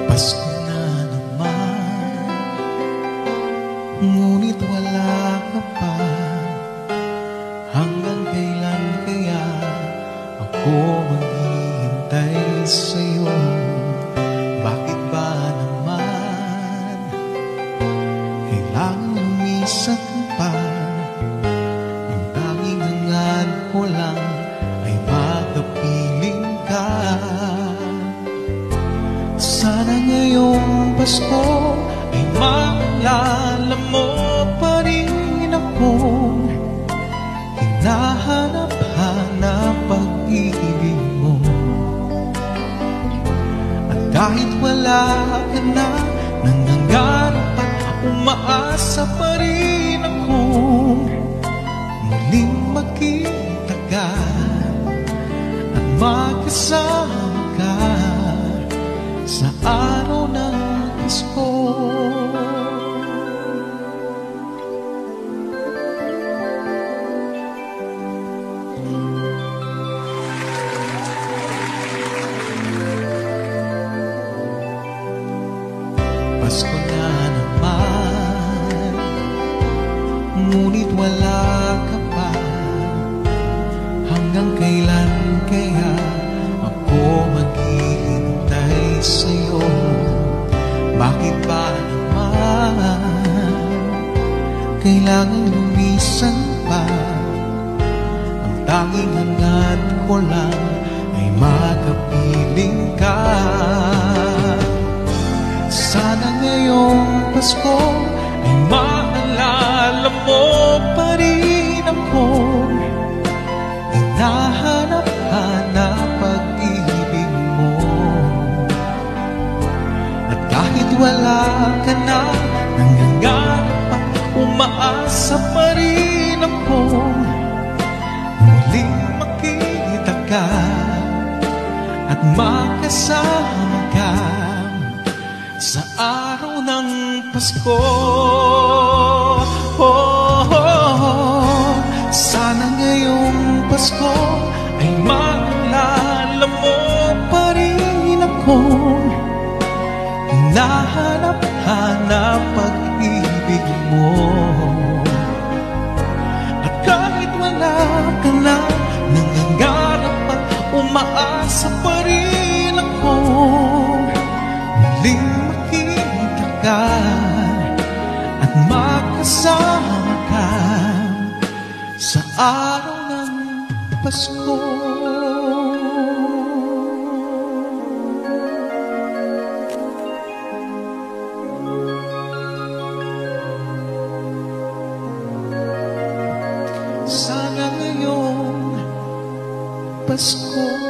Pasko na naman, ngunit wala ka pa. Hanggang kailan kaya ako maghihintay sa'yo? Bakit ba naman kailangan lumisan pa? Ang tanging hangad ko lang ay makapiling ka. Sana ngayong Pasko ay maalala mo pa rin akong hinahanap-hanap pag-ibig mo. At kahit wala ka na, nangangarap at umaasa pa rin akong muling makita ka at magkasama ka sa araw ng Pasko. Pasko na naman, ngunit wala ka pa. Hanggang kailan kaya ako maghihintay sa'yo? Bakit ba naman kailangan lumisan pa? Ang tanging hangad ko lang ay makapiling ka. Sana ngayong Pasko ay maalala mo pa rin akong hinahanap-hanap pag-ibig mo. At kahit wala ka na, nangangarap at umaasa pa rin akong muling makita ka at makasama ka sa araw ng Pasko. Sana ngayong Pasko ay maalala mo pa rin akong hinahanap-hanap pag-ibig mo. At kahit wala ka na, nangangarap at umaasa pa rin akong muling makita ka at makasama ka sa araw ng Pasko. Sana ngayong Pasko